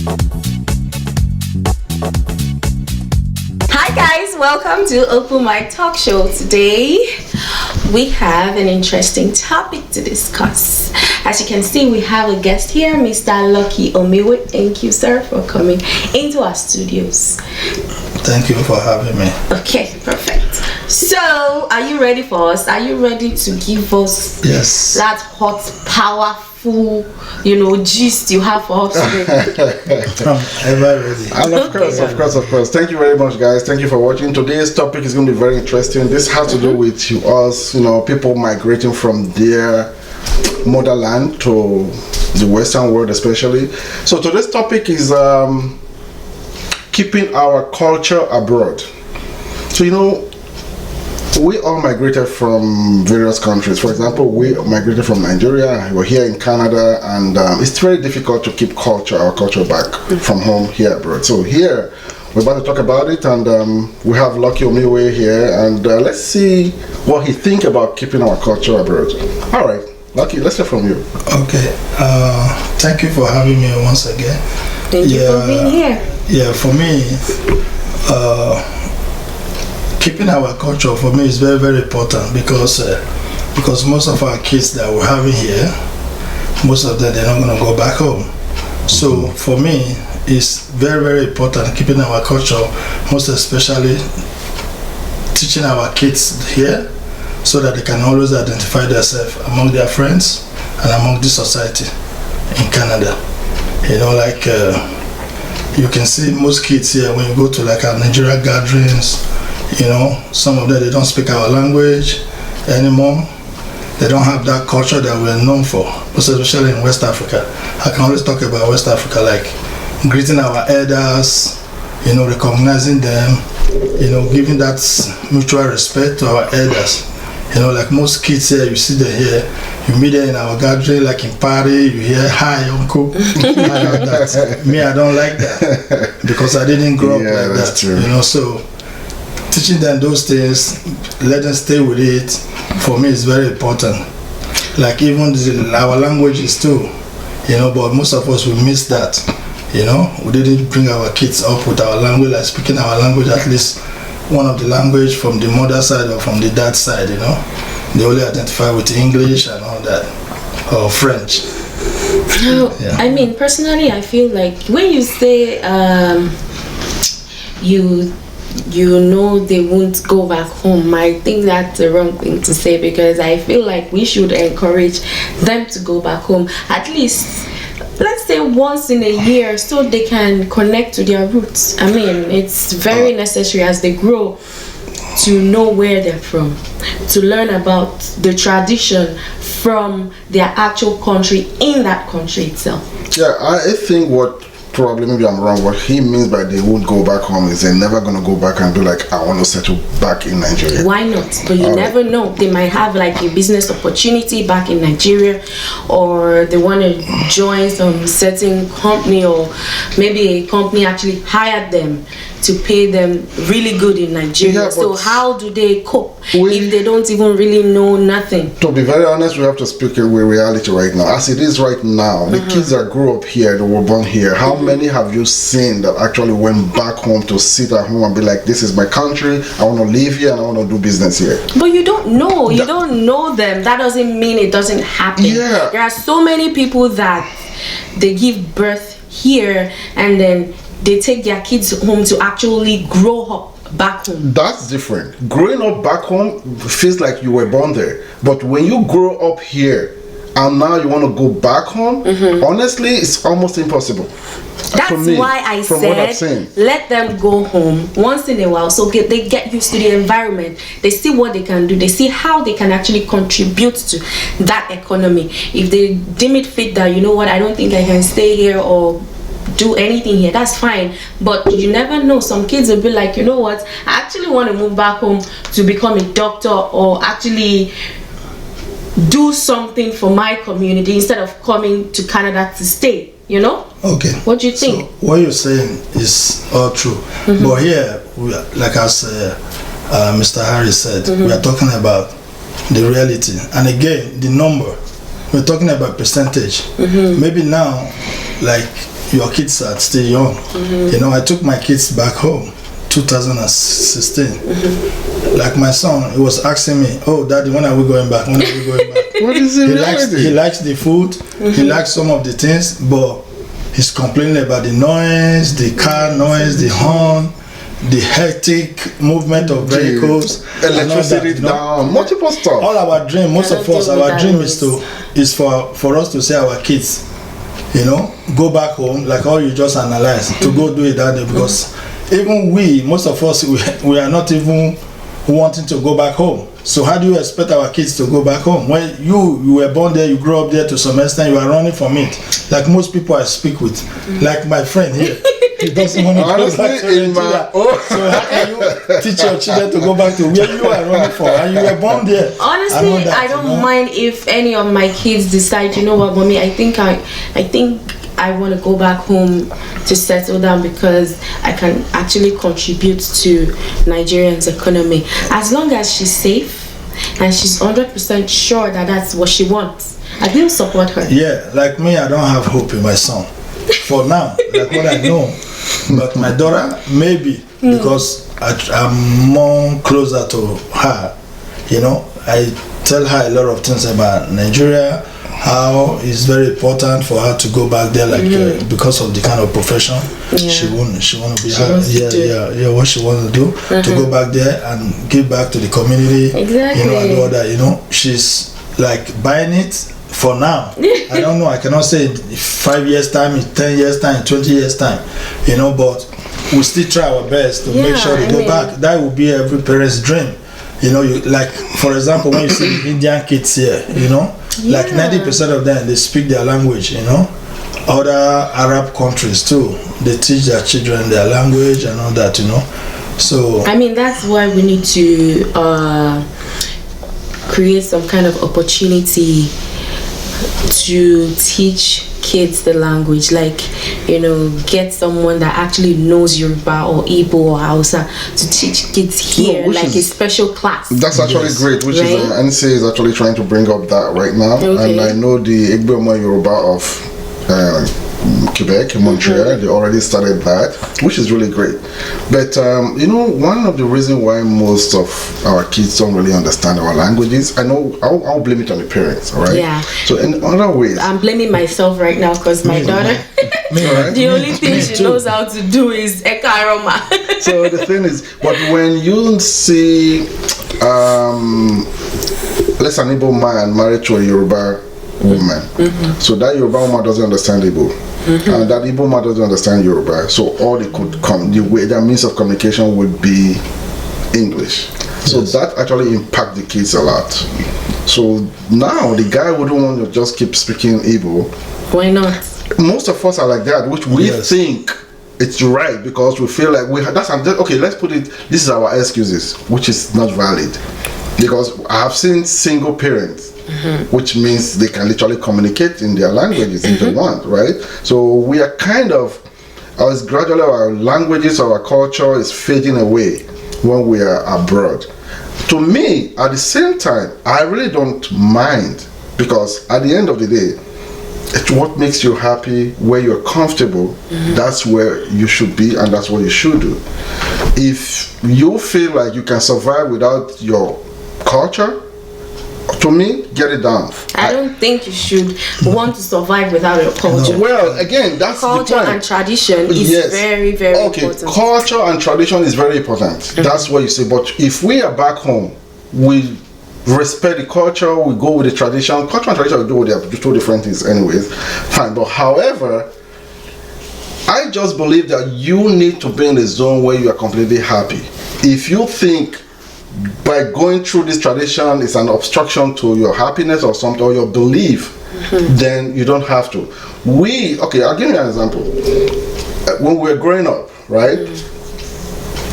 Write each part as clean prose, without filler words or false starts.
Hi guys, welcome to Open Mic Talk Show. Today we have an interesting topic to discuss. As you can see, we have a guest here, Mr. Lucky Omiwe. Thank you, sir, for coming into our studios. Thank you for having me. Okay, perfect. So, are you ready for us? Are you ready to give us that hot, powerful, gist you have for us today? I'm ever ready. And of course. Thank you very much, guys. Thank you for watching. Today's topic is going to be very interesting. This has to do with us, people migrating from their motherland to the Western world, especially. So today's topic is keeping our culture abroad. So we all migrated from various countries. For example, we migrated from Nigeria. We're here in Canada, and it's very difficult to keep our culture back from home here abroad. So here we're about to talk about it, and we have Lucky Omiwe here, and let's see what he thinks about keeping our culture abroad. All right, Lucky, let's hear from you. Okay. Thank you for having me once again. Thank you for being here. Yeah, for me, keeping our culture for me is very, very important because most of our kids that we're having here, most of them, they're not going to go back home. So for me, it's very, very important keeping our culture, most especially teaching our kids here so that they can always identify themselves among their friends and among the society in Canada. You can see most kids here when you go to our Nigeria gatherings, some of them, they don't speak our language anymore. They don't have that culture that we're known for, especially in West Africa. I can always talk about West Africa, like greeting our elders, recognizing them, giving that mutual respect to our elders. Like most kids here, you see them here, you meet them in our gathering, like in party, you hear, "Hi, uncle." Me, I don't like that because I didn't grow up like that. True. So teaching them those things, let them stay with it, for me is very important. Like even our languages too, but most of us, we miss that. We didn't bring our kids up with our language, like speaking our language, at least one of the language from the mother side or from the dad side, they only identify with English and all that, or French. I mean, personally, I feel like when you say they won't go back home, I think that's the wrong thing to say, because I feel like we should encourage them to go back home, at least let's say once in a year, so they can connect to their roots. I mean, it's very necessary as they grow to know where they're from, to learn about the tradition from their actual country in that country itself. Yeah, I think what probably, maybe I'm wrong, what he means by they won't go back home is they're never going to go back and be like, I want to settle back in Nigeria. Why not? But you never know. They might have like a business opportunity back in Nigeria, or they want to join some certain company, or maybe a company actually hired them to pay them really good in Nigeria. Yeah, so how do they cope if they don't even really know nothing? To be very honest, we have to speak with reality right now. As it is right now, the kids that grew up here, that were born here, how many have you seen that actually went back home to sit at home and be like, this is my country, I want to live here and I want to do business here? But you don't know. You don't know them. That doesn't mean it doesn't happen. Yeah. There are so many people that they give birth here and then they take their kids home to actually grow up back home. That's different. Growing up back home feels like you were born there. But when you grow up here and now you want to go back home, honestly, it's almost impossible. That's why I said let them go home once in a while, so they get used to the environment. They see what they can do. They see how they can actually contribute to that economy. If they deem it fit that, I don't think I can stay here or do anything here, that's fine. But you never know, some kids will be like, I actually want to move back home to become a doctor, or actually do something for my community instead of coming to Canada to stay. Okay. What do you think? So what you're saying is all true. But here, like as Mr. Harris said, we are talking about the reality. And again, the number. We're talking about percentage. Maybe now, like your kids are still young. You know, I took my kids back home 2016. Like my son, he was asking me, "Oh, Daddy, when are we going back? When are we going back?" What is it? He likes the food. He likes some of the things, but he's complaining about the noise, the car noise, the horn, the hectic movement of vehicles, electricity down, multiple stuff. All our dream, most of us, our dream is for us to say our kids, you know, go back home, like all you just analyzed, to go do it that day, because even most of us, we are not even wanting to go back home. So how do you expect our kids to go back home? When you were born there, you grew up there to some extent, you are running from it. Like most people I speak with, like my friend here, he doesn't want to go back to Nigeria. So how can you teach your children to go back to where you are running from? And you were born there. Honestly, I don't mind if any of my kids decide, you know what, mommy, I think I want to go back home to settle down because I can actually contribute to Nigerians' economy. As long as she's safe and she's 100% sure that that's what she wants, I will support her. Yeah, like me, I don't have hope in my son for now, like what I know. But my daughter, maybe, because I'm more closer to her. You know, I tell her a lot of things about Nigeria, how it's very important for her to go back there, like because of the kind of profession she want to be. What she want to do, to go back there and give back to the community. Exactly. You know, and all that. You know, she's like buying it for now. I don't know. I cannot say in 5 years time, in 10 years time, 20 years time. You know, but we still try our best to make sure they go back. That will be every parent's dream. You know, you like, for example, when you see the Indian kids here, you know, like 90% of them, they speak their language, you know. Other Arab countries too, they teach their children their language and all that, you know. So I mean, that's why we need to create some kind of opportunity to teach kids the language, like, you know, get someone that actually knows Yoruba or Igbo or Hausa to teach kids here, like a special class. That's actually great, which is NCA is actually trying to bring up that right now. Okay. And I know the Igbo Yoruba of Quebec, Montreal, they already started that, which is really great. But you know, one of the reasons why most of our kids don't really understand our languages, I know I'll blame it on the parents, all right? Yeah. So in other ways, I'm blaming myself right now because my daughter, the only thing she knows how to do is Eka Aroma. So the thing is, but when you see, let's say an Igbo man married to a Yoruba woman, so that Yoruba woman doesn't understand Igbo, and that Igbo man doesn't understand Yoruba, so all they could come, their means of communication would be English. So that actually impacts the kids a lot. So now the guy wouldn't want to just keep speaking Igbo. Why not? Most of us are like that, which we think it's right because we feel like okay, let's put it, this is our excuses, which is not valid, because I have seen single parents, which means they can literally communicate in their languages if they want, right? So we are kind of, as gradually our languages, our culture is fading away when we are abroad. To me, at the same time, I really don't mind, because at the end of the day, it's what makes you happy, where you're comfortable, that's where you should be and that's what you should do. If you feel like you can survive without your culture, to me, get it done. I don't think you should want to survive without your culture. No. Well, again, that's culture the point. And tradition is very, very important. Culture and tradition is very important. That's what you say. But if we are back home, we respect the culture, we go with the tradition. Culture and tradition will do what they are, two different things anyways. Fine. But however, I just believe that you need to be in a zone where you are completely happy. If you think by going through this tradition is an obstruction to your happiness or something, or your belief, then you don't have to. I'll give you an example. When we were growing up, right,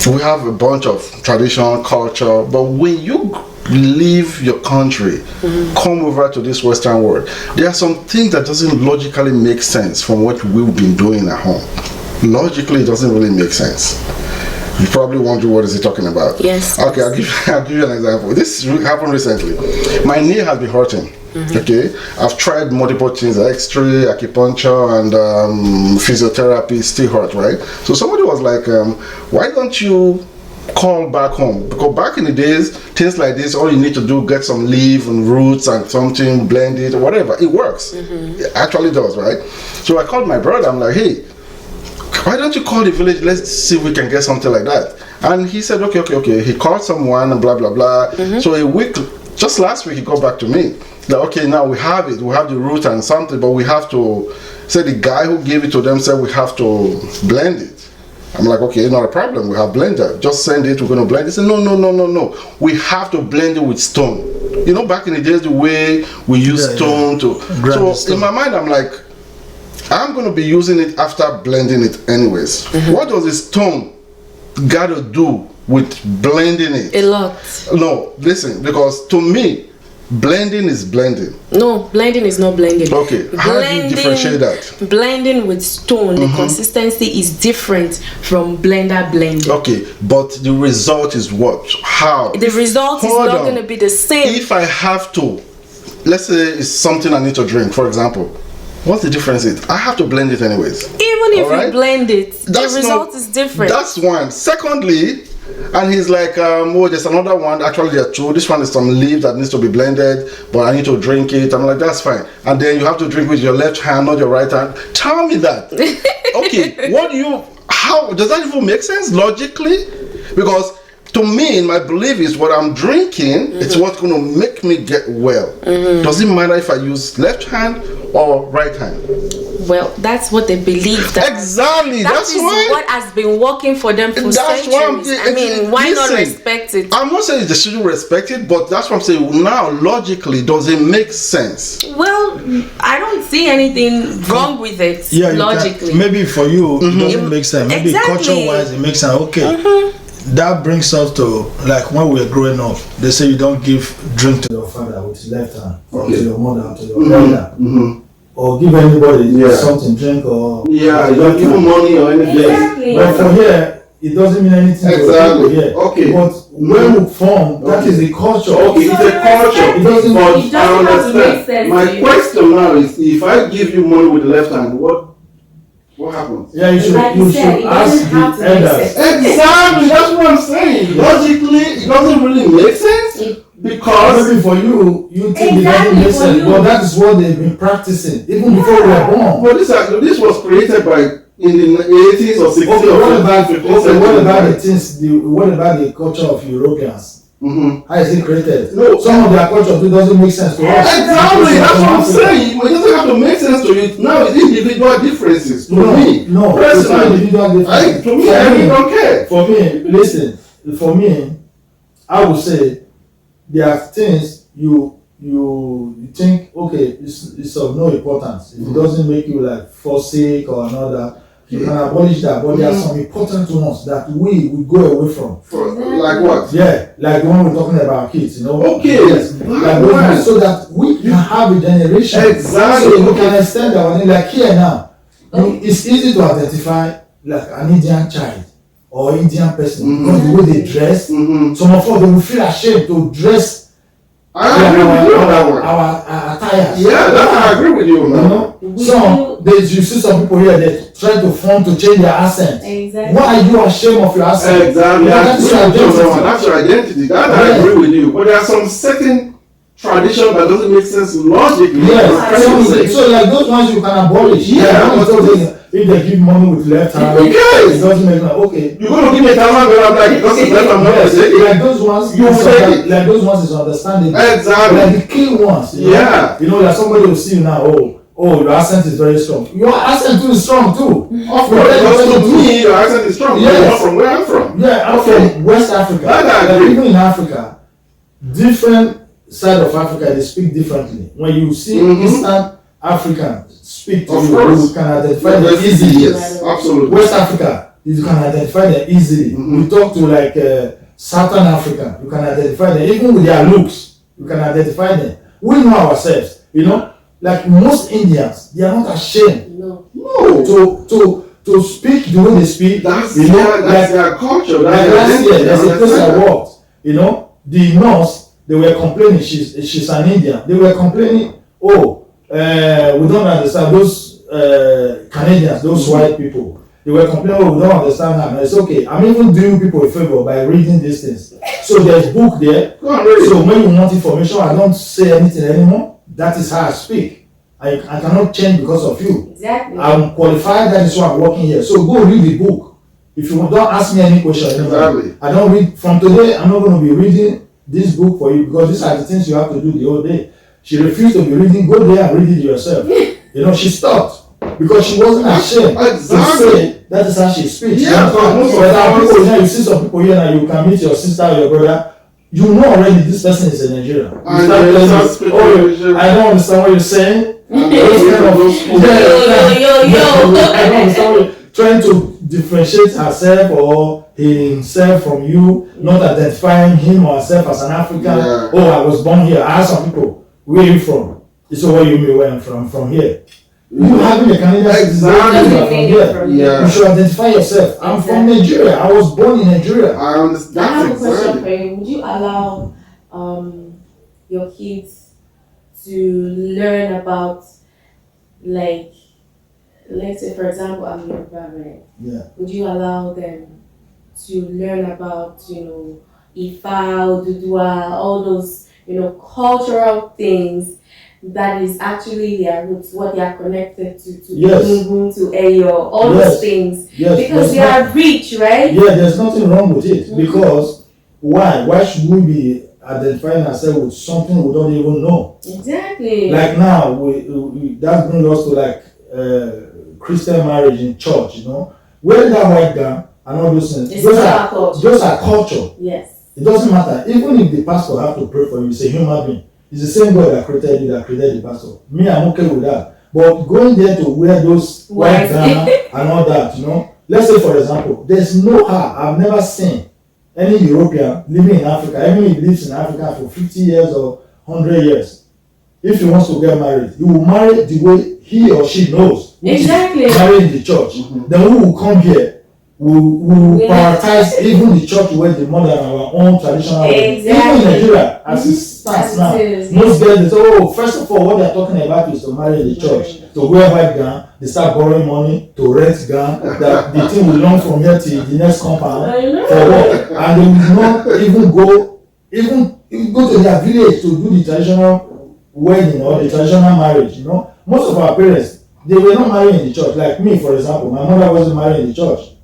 we have a bunch of tradition, culture, but when you leave your country, come over to this Western world, there are some things that doesn't logically make sense from what we've been doing at home. Logically, it doesn't really make sense. You probably wonder what is he talking about. Yes. Okay, I'll give you an example. This happened recently. My knee has been hurting. Okay, I've tried multiple things: X-ray, acupuncture, and physiotherapy. Still hurt, right? So somebody was like, "Why don't you call back home?" Because back in the days, things like this, all you need to do, get some leaf and roots and something, blend it, or whatever. It works. It actually does, right? So I called my brother. I'm like, "Hey, why don't you call the village? Let's see if we can get something like that." And he said, okay. He called someone and blah, blah, blah. So a week, just last week, he got back to me. Like, okay, now we have it. We have the root and something, but we have to, say the guy who gave it to them said we have to blend it. I'm like, okay, not a problem. We have blender. Just send it. We're going to blend it. He said, no. We have to blend it with stone. You know, back in the days, the way we use stone to... So stone. In my mind, I'm like, I'm going to be using it after blending it anyways. What does the stone got to do with blending it? A lot. No, listen, because to me, blending is blending. No, blending is not blending. Okay, how do you differentiate that? Blending with stone, the consistency is different from blending. Okay, but the result is what? How? The result is not going to be the same. If I have to, let's say it's something I need to drink, for example. What's the difference? I have to blend it anyways. Even if you blend it, the result is different. That's one. Secondly, and he's like, there's another one. Actually, there are two. This one is some leaf that needs to be blended, but I need to drink it. I'm like, that's fine. And then you have to drink with your left hand, not your right hand. Tell me that. Okay, how does that even make sense logically? Because to me, my belief is what I'm drinking, it's what's going to make me get well. Does it matter if I use left hand or right hand? Well, that's what they believe. Exactly. That's why what has been working for them for centuries. I mean, why not respect it? I'm not saying they shouldn't respect it, but that's what I'm saying. Now, logically, does it make sense? Well, I don't see anything wrong with it. Yeah, logically. Maybe for you, it doesn't make sense. Maybe culture-wise, it makes sense. Okay. That brings us to, like, when we were growing up, they say you don't give drink to your father with his left hand, or to your mother, or to your brother, or give anybody something, drink, or... Yeah, you don't give money or anything. Exactly. But for here, it doesn't mean anything to people here. Okay. But when we form, that is the culture. Okay, it's a culture. It doesn't but I understand. My question now is, if I give you money with the left hand, what happens? Yeah, you should ask the elders. Exactly, that's what I'm saying. Logically, it doesn't really make sense because maybe for you think it doesn't make sense, but that is what they've been practicing even before we were born. But this was created by in the 80s or 60s. What about the culture of Europeans? How is it created? No, some of their culture doesn't make sense to us. Exactly, that's what I'm saying. It doesn't have to make sense to you. Now it's individual differences. To me, personally, to me, I really don't care. For me, listen. For me, I would say there are things you think, okay, it's of no importance. If it doesn't make you like forsake or another, you can abolish that. But there are some important ones that we go away from. Like what? Yeah, like the one we're talking about kids, you know. Okay. Yes. Like so that we can have a generation. Exactly. So we can extend our name. Like here now, it's easy to identify like an Indian child or Indian person because the way they dress. Some of us they will feel ashamed to dress. I agree with you on that one. Our attire. Yeah, I agree with you on that. You know, you see some people here they try to change their accent. Exactly. Why are you ashamed of your accent? Exactly. That's your identity. That's your identity. That I agree with you. But there are some certain tradition that doesn't make sense logically. Yes. So like those ones you can abolish. If they give money with left hand, it doesn't make sense. Okay. You're going to give me $1,000, I'm like, because it's left hand, not like those ones, like those ones is understanding. Exactly. Like the key ones. You know, that somebody will see you now. Oh, your accent is very strong. Your accent too is strong too. Of course, because to me, your accent is strong. Yes. You're not from where I'm from. Yeah, I'm from West Africa. Like even in Africa, different side of Africa, they speak differently. When you see Eastern African speak to you can identify them easily. Yes, absolutely. West Africa, you can identify them easily. You talk to like Southern Africa, you can identify them. Even with their looks, you can identify them. We know ourselves, you know. Like most Indians, they are not ashamed to speak the way they speak. That's their culture. Like last year, there's a place I worked. You know, the nurse they were complaining. She's an Indian. They were complaining. Oh, we don't understand those Canadians, those white people. They were complaining. Oh, we don't understand that. And it's okay. I'm even doing people a favor by reading these things. So there's book there. So when you want information, I don't say anything anymore. That is how I speak. I cannot change because of you. Exactly. I'm qualified. That is why I'm working here. So go read the book. If you don't ask me any question, Exactly. I don't read. From today, I'm not going to be reading this book for you because these are the things you have to do the whole day. She refused to be reading. Go there and read it yourself. You know, she stopped because she wasn't ashamed to say that is how she speaks. Yeah, you see some people here now, you can meet your sister or your brother. You know already this person is a Nigerian. I don't understand what you're saying. I don't understand what you're trying to differentiate herself or himself from you, not identifying him or herself as an African. Yeah. Oh, I was born here. I ask some people, where are you from? It's where you mean where I'm from here. You having a Canadian citizenship from here. Yeah. You should identify yourself. I'm from Nigeria. I was born in Nigeria. I understand. I have a question for you. Would you allow your kids to learn about, like, let's say for example, I'm Yoruba, right? Yeah. Would you allow them to learn about, you know, Ifa, Odudua, all those, you know, cultural things that is actually their roots, what they are connected to Yes. Egungun, to Eyo, all Yes. those things, Yes. because they are rich, right? Yeah, there's nothing wrong with it because why should we be identifying ourselves with something we don't even know? Exactly. Like now, we that brings us to like Christian marriage in church, you know, wearing that white gown and all those things. It's Those our culture. those are culture. Yes. It doesn't matter. Even if the pastor have to pray for you, it's a human being. It's the same God that created you that created the pastor. Me, I'm okay with that. But going there to wear those white gown and all that, you know, let's say for example, there's no how I've never seen any European living in Africa, even if he lives in Africa for 50 years or 100 years, if he wants to get married, he will marry the way he or she knows. Exactly. Marry in the church. Then we will come here. We will prioritize even the church where the more than our own traditional wedding. Exactly. Even in Nigeria, as it stands now, most girls they say, oh, first of all, what they are talking about is to marry in the church, to wear white gown. They start borrowing money to rent gown. That the thing will long from here to the next compound for what, and they will not even go to their village to do the traditional wedding or the traditional marriage. You know, most of our parents, they were not marrying in the church. Like me, for example, my mother wasn't married in the church.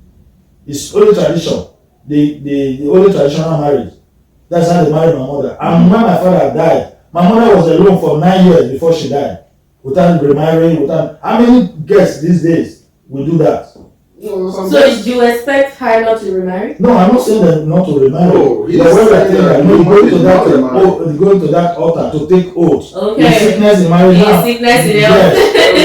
It's only tradition. The only traditional marriage. That's how they married my mother. And when my father died, my mother was alone for 9 years before she died. Without remarrying, how many girls these days will do that? So do you expect her not to remarry? No, I'm not saying that not to remarry. No, But when we're telling that, no, you go to that altar to take oath. Okay. In sickness, in marriage. In sickness, in health.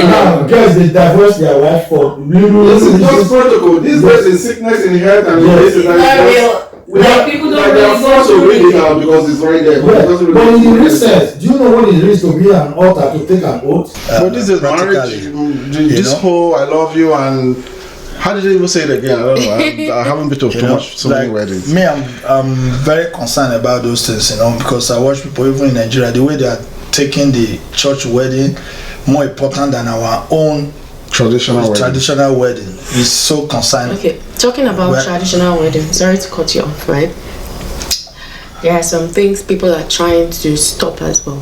Now, girls, they divorce their wife for This is just protocol. These days in sickness, in health, and Yes. this is Not real. Like people don't they are really forced go to read through it it. out because it's right there. Yeah. It doesn't But in the really real sense, do you know what it is to be an altar to take an oath? But this is marriage. practically, This know? whole I love you and how did they even say it again? I don't know. I haven't been to too much so many weddings. Me, I'm very concerned about those things, you know, because I watch people even in Nigeria, the way they are taking the church wedding more important than our own traditional wedding is so concerning. Okay, talking about traditional wedding, sorry to cut you off, right? There are some things people are trying to stop as well.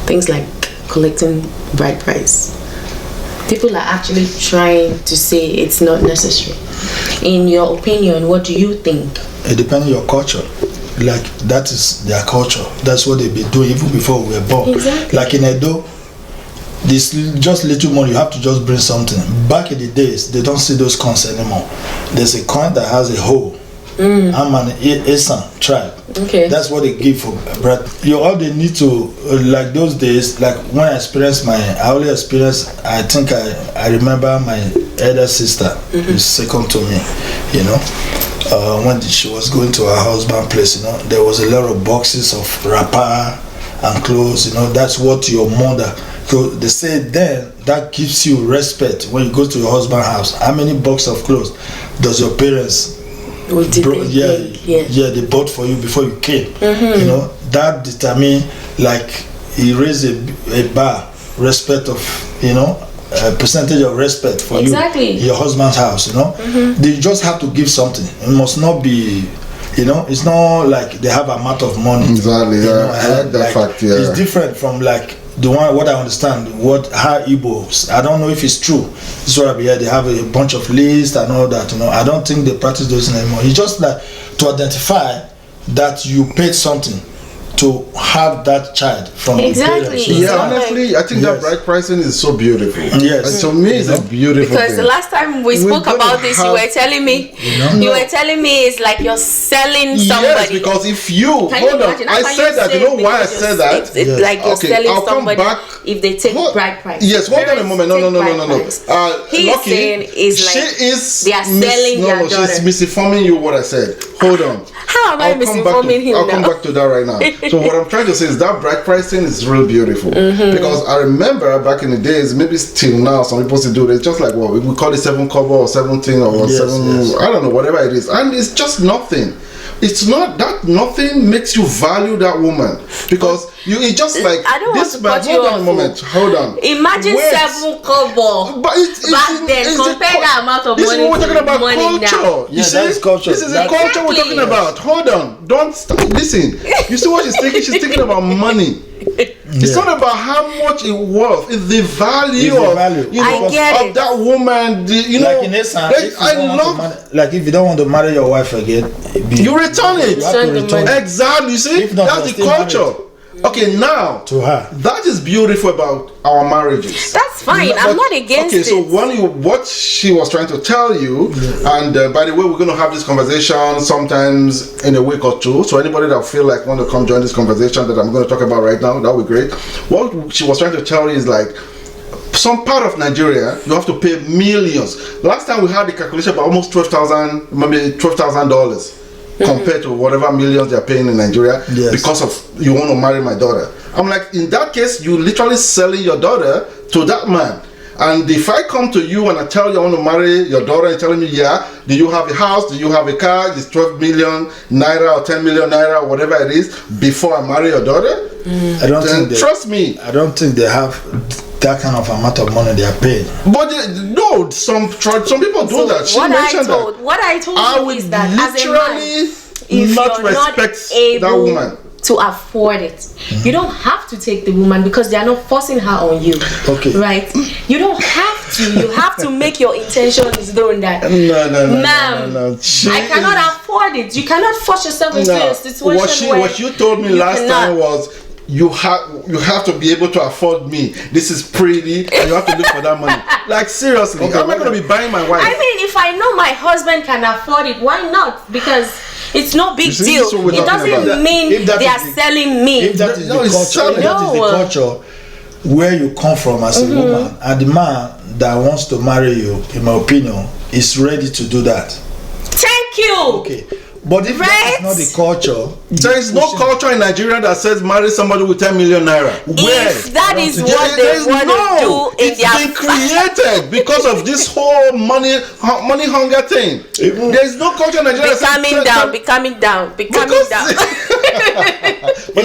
Things like collecting bride price. People are actually trying to say it's not necessary. In your opinion, what do you think? It depends on your culture. Like, that is their culture. That's what they've been doing even before we were born. Exactly. Like in Edo, this just little money, you have to just bring something. Back in the days, they don't see those coins anymore. There's a coin that has a hole. I'm an Esan tribe. Okay. That's what they give for bread. You all they need to, like those days, like when I experienced I only experienced, I think I remember my elder sister is second to me, you know. When she was going to her husband's place, you know, there was a lot of boxes of wrapper and clothes, you know. That's what your mother, so they say then that gives you respect when you go to your husband's house. How many boxes of clothes does your parents they bought for you before you came? You know, that determine, like, he raised a bar, respect of, a percentage of respect for exactly. you, your husband's house, They just have to give something. It must not be, it's not like they have a amount of money. Exactly, yeah. I like that fact, yeah. It's different from, like, the one, what I understand, how Igbos, I don't know if it's true. This is what I hear, they have a bunch of lists and all that, I don't think they practice those anymore. It's just like to identify that you paid something to have that child from exactly. the parents. Yeah, honestly, I think that bride pricing is so beautiful. Yes. And to me, it's a beautiful because thing. the last time we spoke about this, you were telling me, it's like you're selling somebody. Yes, because if you, hold on, I said that, why I said that? It's like you're selling somebody if they take bride price. Yes, hold on a moment. No. He's saying is like they are selling their daughter. No, she's misinforming you what I said. Hold on. How am I misinforming him now? I'll come back to that right now. So what I'm trying to say is that bride pricing is real beautiful. Because I remember back in the days, maybe still now, some people still do it. It's just like, well, we call it 7 kobo or 17 or 7, I don't know, whatever it is. And it's just nothing. It's not that nothing makes you value that woman, because it's just like I don't this want to cut you hold on a moment. Hold on. Imagine 7 kobo. But back then, compare that amount of money. We're talking about culture. Now. You see, that's culture. This is a culture we're talking about. Hold on. Don't listen. You see what she's thinking? She's thinking about money. It's not about how much it worth. It's the value of that woman. Like in essence, like if you don't want to marry your wife again, you return it. You have to return it. Exactly. You see, that's the culture. Okay, now to her, that is beautiful about our marriages. That's fine. I'm not against it. Okay, so what she was trying to tell you, and by the way, we're going to have this conversation sometimes in a week or two. So anybody that feel like want to come join this conversation that I'm going to talk about right now, that would be great. What she was trying to tell you is like, some part of Nigeria, you have to pay millions. Last time we had the calculation about almost $12,000, maybe $12,000. Compared to whatever millions they're paying in Nigeria because of you want to marry my daughter. I'm like, in that case, you literally selling your daughter to that man. And if I come to you and I tell you I want to marry your daughter, and telling me, do you have a house? Do you have a car? It's 12 million naira or 10 million naira or whatever it is before I marry your daughter? I don't think trust me. I don't think they have that kind of amount of money they are paying. But no, some people do that. She mentioned that. What I told you is that literally as a man, if not you're not that woman to afford it, you don't have to take the woman because they are not forcing her on you. Okay. Right? You don't have to. You have to make your intentions known that. No. I cannot afford it. You cannot force yourself into a situation where what you told me last time was you have to be able to afford me. This is pretty, and you have to look for that money. Like seriously, I'm not going to be buying my wife. I mean, if I know my husband can afford it, why not? Because it's no big deal. It doesn't mean they are selling me. If that is the culture where you come from as a woman, and the man that wants to marry you, in my opinion, is ready to do that. Thank you. Okay. But if that is not the culture, there is no culture in Nigeria that says marry somebody with 10 million naira. Where? If that is what they want to do, it's been created because of this whole money hunger thing. There is no culture in Nigeria. Be coming down. But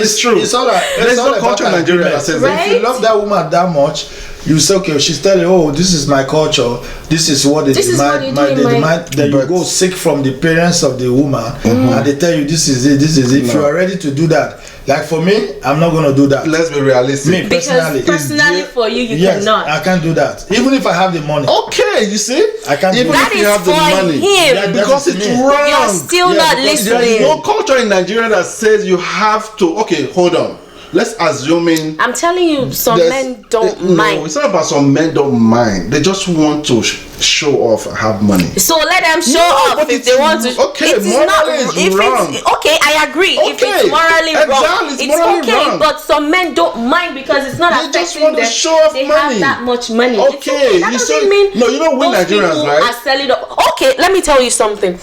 it's true. It's all right. There's no culture in Nigeria that says that. If you love that woman that much, you say, okay, she's telling you, this is my culture, this is what they demand. Then you go seek from the parents of the woman, and they tell you, this is it. If you are ready to do that, like for me, I'm not going to do that. Let's be realistic. Me personally, for you, you cannot. I can't do that. Even if I have the money. Okay, you see? I can't do that. Even if you have the money. Him. Because it's wrong. You're still not listening. There's no culture in Nigeria that says you have to. Okay, hold on. Let's assume I'm telling you, some men don't mind. No, it's not about some men don't mind. They just want to show off and have money. So let them show off if they want to. Okay, morally is wrong. Okay, I agree. Okay, if it's morally wrong, it's morally okay. Wrong. But some men don't mind because it's not affecting them. They just want to show off they money. Have that much money. Okay, that doesn't mean no, you know we Nigerians, right? Are selling up. Okay, let me tell you something.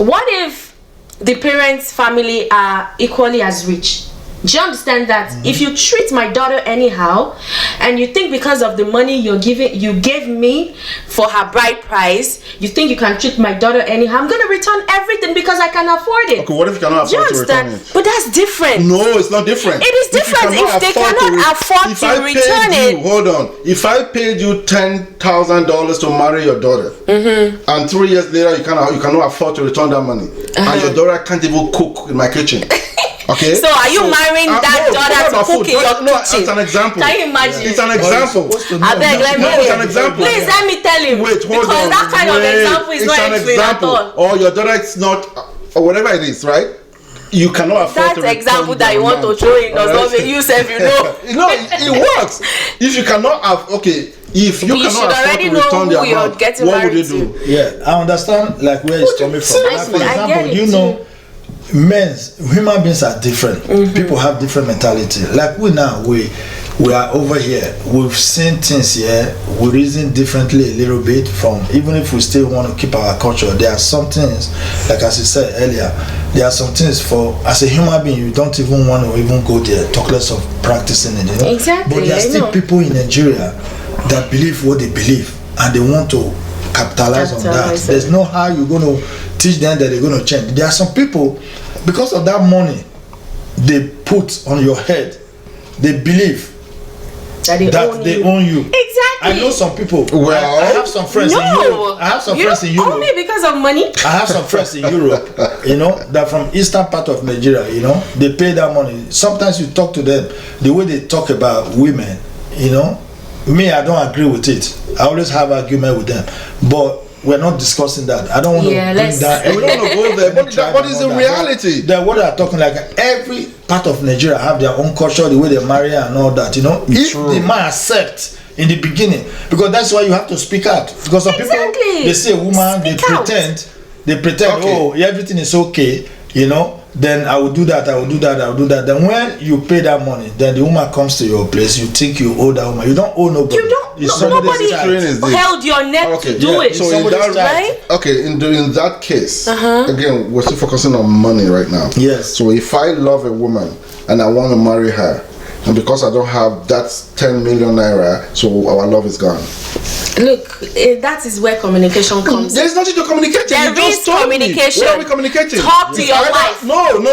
What if the parents' family are equally as rich? Do you understand that? If you treat my daughter anyhow, and you think because of the money you gave me for her bride price, you think you can treat my daughter anyhow, I'm gonna return everything because I can afford it. Okay, what if you cannot afford to return it? But that's different. No, it's not different. It is different if they cannot afford to return it. Hold on. If I paid you $10,000 to marry your daughter, and 3 years later you cannot afford to return that money, and your daughter can't even cook in my kitchen. Okay. So are you marrying that daughter to cook in your kitchen? It's an example. Can you imagine? It's an example. I beg, let me it's an example. Please let me tell him. Wait, hold because on. That kind of example is not explained at all. Or your daughter is not, or whatever it is, right? You cannot afford to. That example that you want to throw in does not make you self, you know. No, it works. If you cannot have, okay. If you cannot afford to return the amount, what would you do? Yeah, I understand like where it's coming from. Like, for example, you know, human beings are different. People have different mentality. Like we now, we are over here. We've seen things here. We reason differently a little bit from, even if we still want to keep our culture. There are some things, like as you said earlier, there are some things for, as a human being, you don't even want to even go there, talk less of practicing it, you know? Exactly. But there are still people in Nigeria that believe what they believe, and they want to capitalize on that. There's no how you're going to teach them that they're going to change. There are some people, because of that money they put on your head, they believe that they own you. Exactly. I know some people. Well, I have some friends in Europe. I have some friends in Europe. Only because of money. I have some friends in Europe, you know, that from eastern part of Nigeria, you know, they pay that money. Sometimes you talk to them, the way they talk about women, you know, me, I don't agree with it. I always have argument with them, but we're not discussing that. I don't want to bring that. We don't want to go there. But what is the reality? That what they are talking, like every part of Nigeria have their own culture, the way they marry and all that. You know, if they might accept in the beginning, because that's why you have to speak out. Because some people, they say a woman, they pretend, oh, everything is okay. You know. Then I will do that, I will do that. Then when you pay that money, then the woman comes to your place, you think you owe that woman. You don't owe nobody. You don't. Nobody held your neck to do it. So in that, right? Okay, in that case, again, we're still focusing on money right now. Yes. So if I love a woman and I want to marry her, and because I don't have that 10 million naira, so our love is gone. Look, that is where communication comes. There's nothing to communicate. There is communication. Where are we communicating? Talk to your wife. No.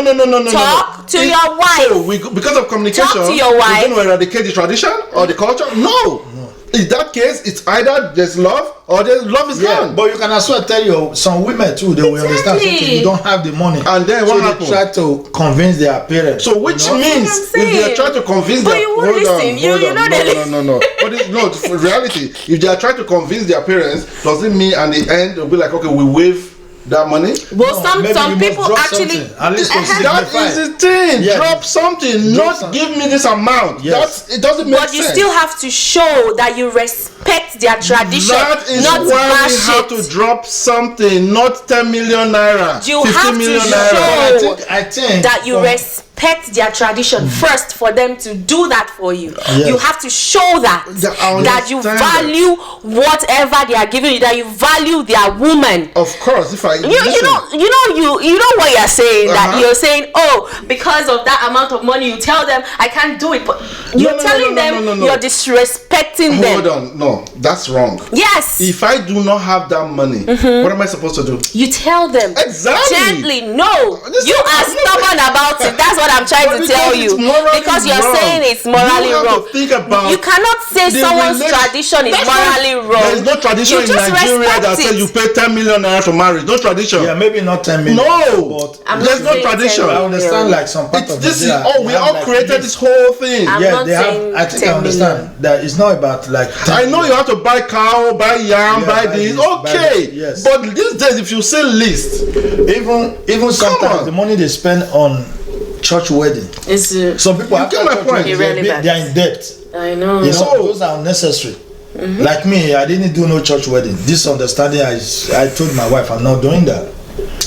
Talk to your wife. So because of communication, talk to your wife. We're going to eradicate the tradition or the culture? No. In that case, it's either there's love or there's love is gone. But you can as well tell you some women too, they will understand something. You don't have the money. And then what happens? They try to convince their parents. So which means if they try to convince their parents, no. But for reality, if they are trying to convince their parents, does it mean at the end they'll be like, okay, we waive that money? Well, some people actually that is the thing. Yes. Drop something, give me this amount. Yes. It doesn't make sense. But you still have to show that you respect their tradition. That is not why we have to drop something, not 10 million naira. You have to show I think that you respect their tradition first for them to do that for you. Yes. You have to show that you value whatever they are giving you, that you value their woman. Of course, if I you know what you're saying, that you're saying, oh, because of that amount of money, you tell them I can't do it, but you're telling them you're disrespecting them. Hold on, no, that's wrong. Yes. If I do not have that money, what am I supposed to do? You tell them exactly. Gently, no. You are stubborn about it. That's what I'm trying to tell you. Because you're saying it's morally wrong. You cannot say someone's tradition is morally wrong. There is no tradition in Nigeria that says you pay 10 million naira to marry. No tradition. Yeah, maybe not 10 million. No, but there's no tradition. I understand, like some part of Nigeria. We all created this whole thing. Yeah, they have. I think I understand that it's not about like. I know you have to buy cow, buy yam, buy this. Okay, yes. But these days, if you say list, even sometimes the money they spend on church wedding, some people have church wedding, they are in debt. I know. You know, those are unnecessary. Like me, I didn't do no church wedding. This understanding, I told my wife, I'm not doing that.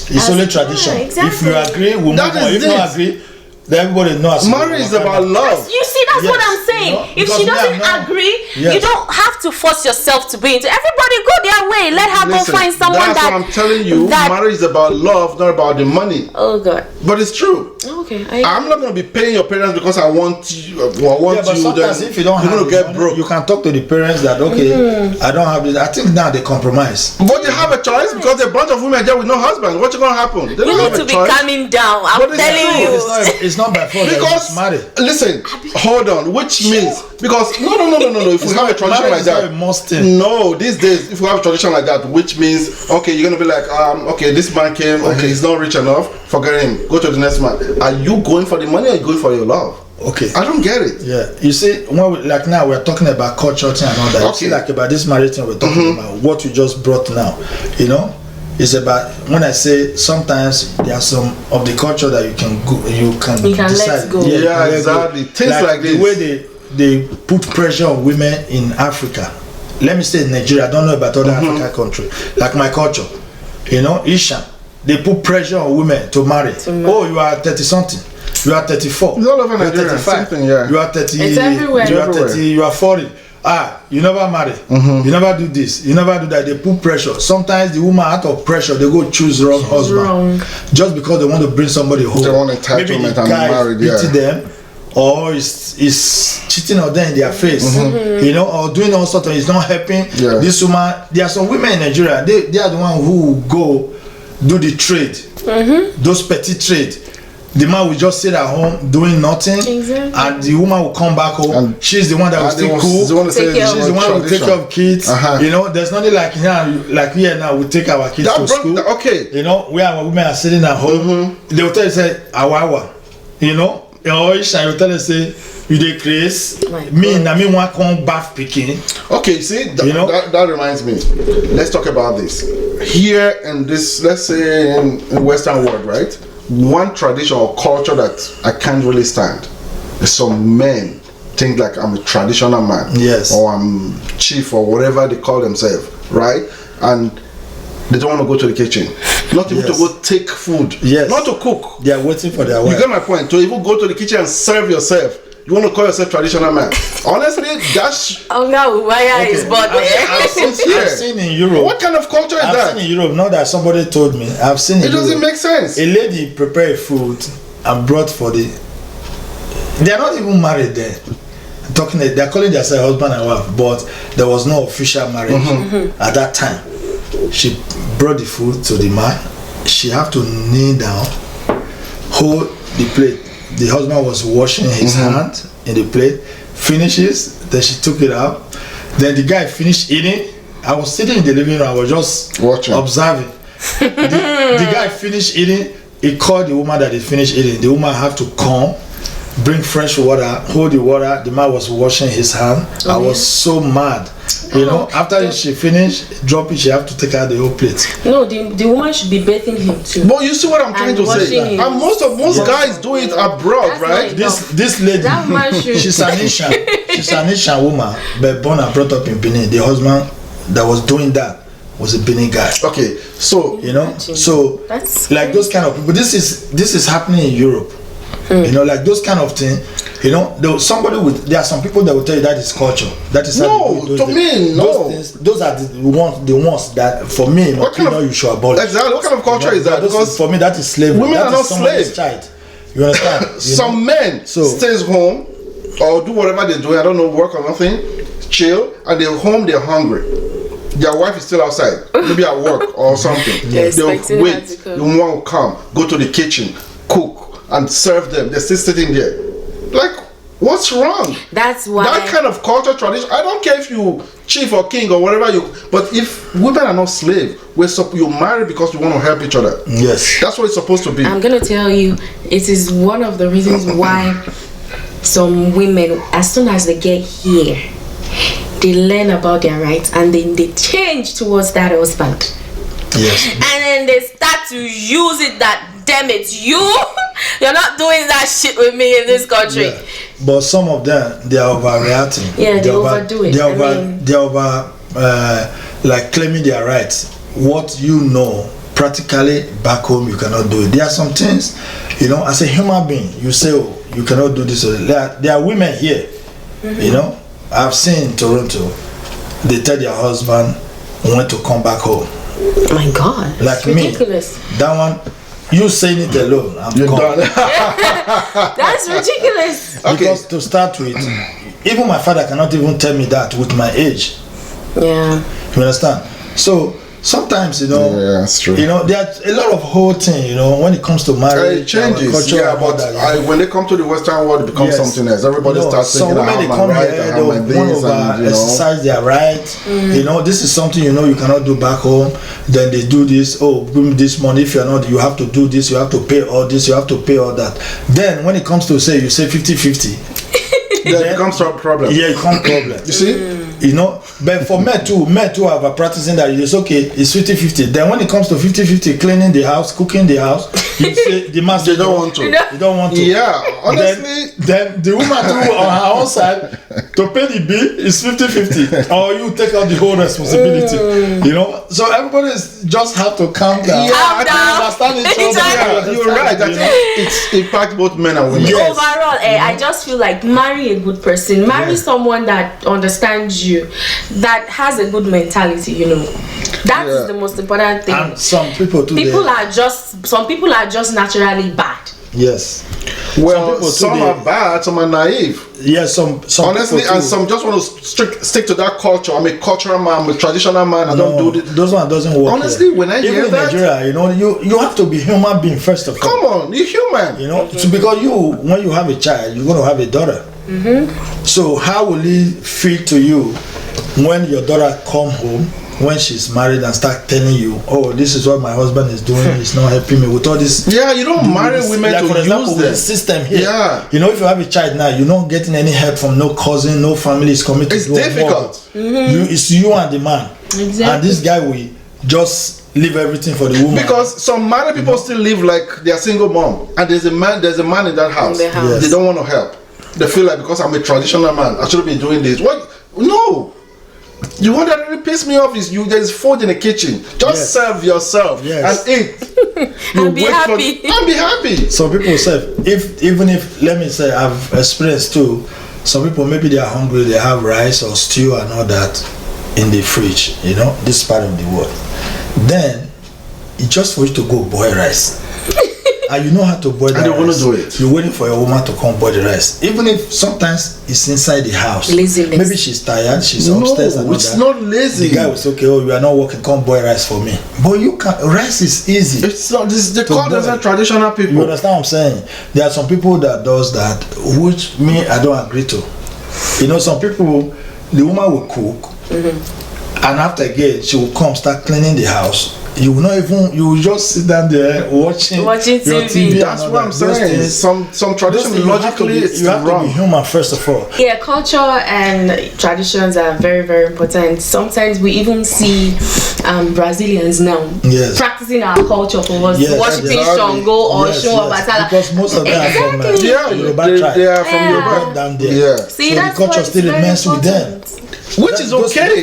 It's only tradition. Exactly. If you agree, we'll move on. If you don't agree, then everybody knows. Marriage is about love. You see, that's what I'm saying. saying. If she doesn't agree, you don't have to force yourself to be into. Everybody go their way. Let her go find someone that's what I'm telling you. Marriage is about love, not about the money. Oh God. But it's true. Okay. I'm not going to be paying your parents because I want you. But sometimes if you don't have, you're going to get broke. You can talk to the parents that I don't have this. I think now they compromise. But they have a choice because there are a bunch of women there with no husband. What's going to happen? They you need to be calming down. I'm telling you. It's not by force. Because listen, hold on. Which means because no. If we have a tradition like that, no. These days, if we have a tradition like that, which means okay, you're gonna be like, okay, this man came. Okay, he's not rich enough. Forget him. Go to the next man. Are you going for the money or are you going for your love? Okay. I don't get it. Yeah. You see, when like now we're talking about culture thing and all that. Okay. You see, like about this marriage thing we're talking about, what you just brought now, you know, it's about when I say sometimes there are some of the culture that you can decide. Let go. Yeah, exactly. Things like this. The way they put pressure on women in Africa. Let me say in Nigeria, I don't know about other African countries. Like my culture, you know, Ishan, they put pressure on women to marry. Oh, you are 30 something. You are 34. It's all over Nigeria. 35. You are 30. It's everywhere. You are 30. You are 40. You never marry. You never do this. You never do that. They put pressure. Sometimes the woman out of pressure they go choose wrong husband just because they want to bring somebody home. They want entitlement. Maybe the guy is beating them, or is cheating on them in their face. You know, or doing all sorts of. It's not helping this woman. There are some women in Nigeria. They are the one who go do the trade. Those petty trade. The man will just sit at home doing nothing, and the woman will come back home. And she's the one that will still cook. She's the one who will take care of kids. You know, there's nothing like here now we take our kids to school. Okay. You know, where our women are sitting at home, they will tell you say awawa. You know, or you will tell you say you dey craze. Me want come bath picking. Okay, see, that reminds me. Let's talk about this. Here in this, let's say in Western world, right? One tradition or culture that I can't really stand is some men think like I'm a traditional man, or I'm chief or whatever they call themselves, right? And they don't want to go to the kitchen, not even to go take food, not to cook. They are waiting for their wife. You get my point? To even go to the kitchen and serve yourself. You want to call yourself traditional man? Honestly, that's. Oh no, why is but I've seen in Europe. What kind of culture is that? I've seen in Europe. Not that somebody told me. I've seen. It doesn't make sense. A lady prepared food and brought for the. They are not even married there. They're calling themselves husband and wife, but there was no official marriage at that time. She brought the food to the man. She had to kneel down, hold the plate. The husband was washing his hand in the plate, finishes, then she took it out. Then the guy finished eating. I was sitting in the living room, I was just observing. The guy finished eating, he called the woman that he finished eating. The woman had to come, bring fresh water, hold the water. The man was washing his hand. I was so mad. You know, after she finished, drop it, she have to take out the whole plate. No, the woman should be bathing him too. But you see what I'm trying to say? And most guys do it abroad, right? This lady, she's an Asian woman, but born and brought up in Benin. The husband that was doing that was a Benin guy. Okay, so you know, so that's like those kind of people. This is happening in Europe. You know, like those kind of things. You know, there are some people that will tell you that is culture. That is no. To me, no. Those are the ones that, for me, you should abolish. Exactly. What kind of culture is that? Because for me, that is slavery. Women are not slaves. Child. You understand? Some men stays home or do whatever they're doing. I don't know, work or nothing. Chill, and they're home. They're hungry. Their wife is still outside, maybe at work or something. They'll wait. The woman will come, go to the kitchen, cook, and serve them. They're still sitting there. Like, what's wrong? That's why that kind of culture tradition. I don't care if you chief or king or whatever but if women are not slaves, you marry because you want to help each other. Yes, that's what it's supposed to be. I'm gonna tell you, it is one of the reasons why some women, as soon as they get here, they learn about their rights and then they change towards that husband. Yes. And then they start to use it that, damn it, you're not doing that shit with me in this country. Yeah. But some of them, they are overreacting. Yeah, they overdo it. They're over like claiming their rights. What you know, practically back home, you cannot do it. There are some things, you know, as a human being, you say, oh, you cannot do this. There are women here You know, I've seen in Toronto, they tell their husband when to come back home. Oh my God, like ridiculous. Me, that one, you saying it alone, I'm gone. That's ridiculous. Because to start with, even my father cannot even tell me that with my age. Yeah. You understand? So sometimes, you know, that's true. You know, there's a lot of whole thing, you know, when it comes to marriage. It changes, but when they come to the Western world, it becomes something else. Everybody starts thinking, some women, they come here, they want to exercise their rights. You know, this is something, you know, you cannot do back home. Then they do this, bring this money. If you're not, you have to do this, you have to pay all this, you have to pay all that. Then when it comes to, say, you say 50-50. Then it becomes a problem. Yeah, it becomes a problem. You see? You know, but for men too have a practicing that it's okay, it's 50-50. Then when it comes to 50-50, cleaning the house, cooking the house, you say the man, they don't want to. You don't want to. Yeah, honestly. Then the woman too on her own side, to pay the bill is 50-50. Or you take out the whole responsibility. You know? So everybody just have to calm down. Yeah, understand each other. Yeah, you're right. I think it's impact both men and women. Yes. Overall, I just feel like marry a good person. Marry someone that understands you, that has a good mentality, you know. That is the most important thing. And some people too. Some people are just naturally bad. Yes. Well, some are bad, some are naive. Yes, some honestly, and some just want to stick to that culture. I'm a cultural man, I'm a traditional man. I don't do this. Those one doesn't work. Honestly, when I hear that, Nigeria, you know, you have to be human being first of all. Come on, you're human. You know, so because when you have a child, you're going to have a daughter. So how will it feel to you when your daughter come home, when she's married, and start telling you, oh, this is what my husband is doing, he's not helping me with all this. Yeah, you don't marry women to for example, use the system here. Yeah. You know, if you have a child now, you're not getting any help from no cousin, no family is coming to do it. It's difficult. It's you and the man. Exactly. And this guy will just leave everything for the woman. Because some married people still live like they're single mom, and there's a man in that house. Yes. They don't want to help. They feel like, because I'm a traditional man, I should be doing this. What? No. You want that really piss me off is there's food in the kitchen. Just serve yourself and eat. And be happy. And be happy. Some people say, even if let me say I've experienced too, some people maybe they are hungry, they have rice or stew and all that in the fridge, you know, this part of the world. Then it's just for you to go boil rice. And you know how to boil the rice. And they want to do it. You're waiting for your woman to come boil the rice. Even if sometimes it's inside the house. Laziness. Maybe she's tired, she's upstairs and all it's that. not lazy. The guy will say, okay, you are not working, come boil rice for me. But you can't, rice is easy. It's not, they call themselves traditional people. You understand what I'm saying? There are some people that does that, which me, I don't agree to. You know, some people, the woman will cook, and after again, she will come, start cleaning the house. You will not even, you will just sit down there watching TV. That's what I'm saying. Some tradition logically it's you have wrong. to be human first of all. Yeah, culture and traditions are very, very important. Sometimes we even see Brazilians now practicing our culture for us, worshiping Shango or Obatala. Because most of them are from Yoruba tribe. They are from Yoruba down there. Yeah. See, so the culture still remains with them. Which is okay.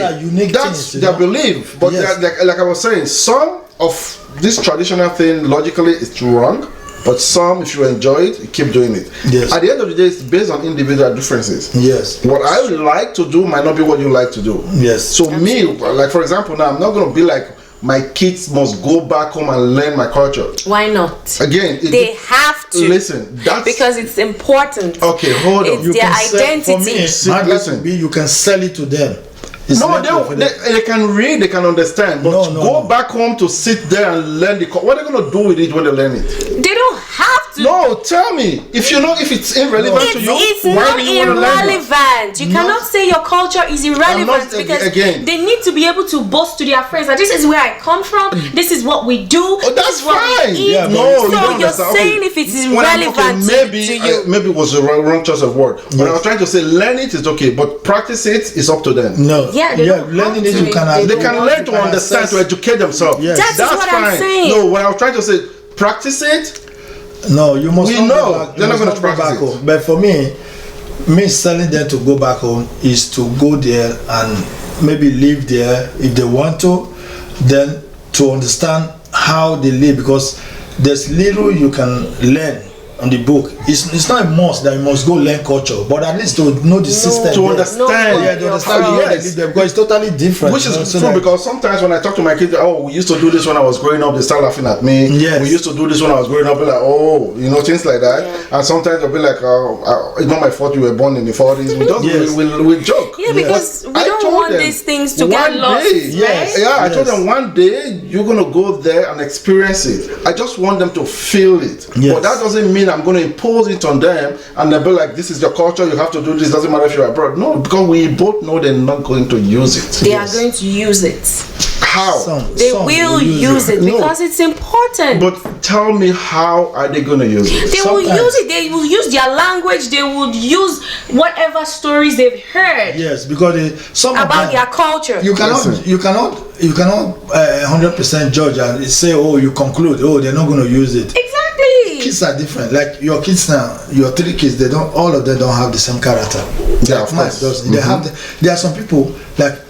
That's their belief. But like I was saying, some of this traditional thing logically it's wrong, but some, if you enjoy it, keep doing it. Yes. At the end of the day, it's based on individual differences. Yes. What I would like to do might not be what you like to do. Yes. So me, like for example, now I'm not going to be like, my kids must go back home and learn my culture. Why not? Again, they have to. Listen, that's because it's important. Okay, hold on. It's their identity. For me, you can sell it to them. They can read, they can understand, but go back home to sit there and learn what are they going to do with it when they learn it? They don't have to. No, tell me. If you know if it's irrelevant to you, it's why not do you want to learn it? You cannot say your culture is irrelevant because they need to be able to boast to their friends that this is where I come from, this is what we do. Oh, that's fine. Yeah, so you're saying if it is relevant to you. Maybe it was a wrong choice of word. When I was trying to say learn it is okay, but practice it is up to them. No. Learning it, they can learn to understand, to educate themselves. Yes. That's what fine. I'm saying. No, what I was trying to say, practice it. No, you must. We know they're not going to practice it. But for me selling them to go back home is to go there and maybe live there if they want to, then to understand how they live, because there's little you can learn on the book. It's not a must that you must go learn culture, but at least to know the system. To understand. To understand how they live there, because it's totally different. Which is true, because sometimes when I talk to my kids, we used to do this when I was growing up, they start laughing at me. Yes. We used to do this when I was growing up, they're like, things like that. Yeah. And sometimes they'll be like, it's not my fault you were born in the 40s. We just we joke. Yeah, because we don't want these things to get lost. Yes. Yeah, I told them one day you're gonna go there and experience it. I just want them to feel it. Yes. But that doesn't mean I'm gonna impose it on them and they'll be like, this is your culture, you have to do this, doesn't matter if you're abroad. No, because we both know they're not going to use it. They are going to use it. How? They will use it because it's important. But tell me, how are they going to use it? They will use it. They will use their language. They would use whatever stories they've heard. Yes, because about their culture. You cannot 100% judge and say, you conclude, they're not going to use it. Exactly. Kids are different. Like your kids now, your 3 kids, all of them don't have the same character. Yeah, of course. They have. There are some people like.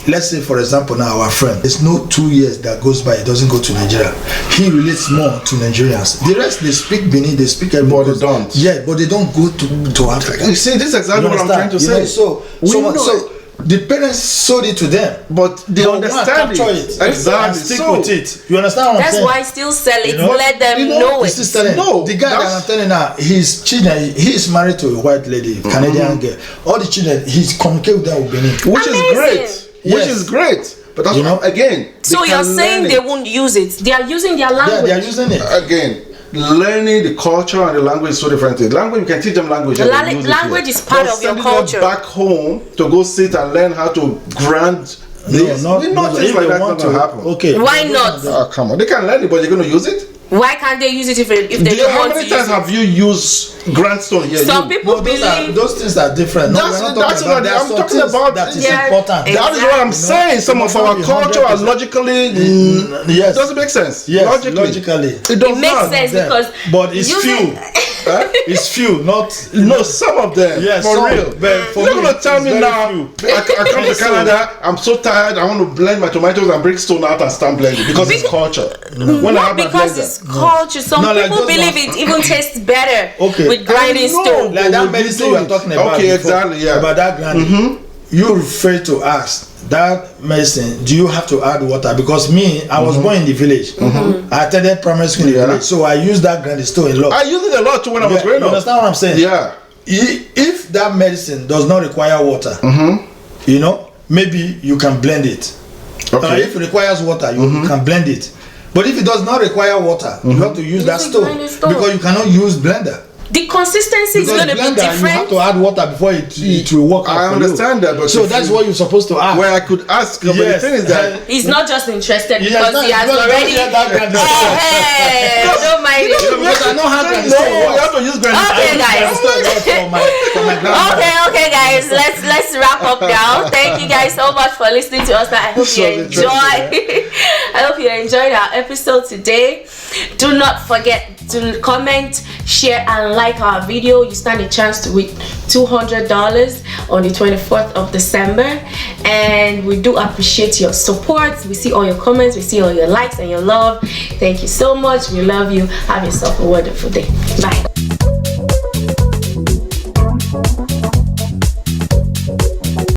Let's say, for example, now our friend, there's no 2 years that goes by, he doesn't go to Nigeria. He relates more to Nigerians. The rest, they speak Benin, they speak everybody. But they don't. Yeah, but they don't go to Africa. You see, this is exactly what I'm trying to say. So the parents sold it to them, but they understand it. Exactly. Stick with it. You understand what I'm saying? That's why still sell it. Let them know it. No, the guy that I'm telling now, his children, he is married to a white lady, Canadian girl. All the children, he's communicating with them with Benin, which is great. Which is great. But that's again. So you're saying they won't use it? They are using their language. Yeah, they are using it. Again, learning the culture and the language is so different. Language, you can teach them language. Language is part of your culture. Back home to go sit and learn how to grant. Things like that not to happen. Okay. Why not? Oh, come on, they can learn it, but you're going to use it. Why can't they use it if they don't want to use it? How many times have you used grandstone here? Some people believe those things are different. I'm talking about that is important. Exactly. That is what I'm saying. Some of our culture are logically yes, doesn't make sense. Yes, logically. It makes sense because it's few. It's few, not some of them. Yes, for real. But you're not gonna tell me now. I come to Canada. I'm so tired. I want to blend my tomatoes and bring stone out and start blending because it's culture. Not because it's culture. Some people believe it even tastes better with grinding stone. Like that medicine you are talking about. Okay, exactly. Yeah. About that grinding. You refer to ask that medicine, do you have to add water? Because me, I was born in the village. I attended primary school in the village, so I used that grinding stone a lot. I used it a lot too when I was growing up. You understand what I'm saying? Yeah. If that medicine does not require water, maybe you can blend it. Okay. If it requires water, you can blend it. But if it does not require water, you have to use that stone because you cannot use blender. The consistency is going to be different. You have to add water before it will work out. I understand that, but so that's what you're supposed to ask. Where I could ask, but the thing is that he's not just interested because he has already. Hey, don't mind it. Because I know how to you have to use grinding. Okay, guys. Okay, guys. Let's wrap up now. Thank you guys so much for listening to us. I hope you enjoy. I hope you enjoyed our episode today. Do not forget to comment, share, and like our video. You stand a chance to win $200 on the 24th of December, and we do appreciate your support. We see all your comments, we see all your likes and your love. Thank you so much. We love you. Have yourself a wonderful day. Bye.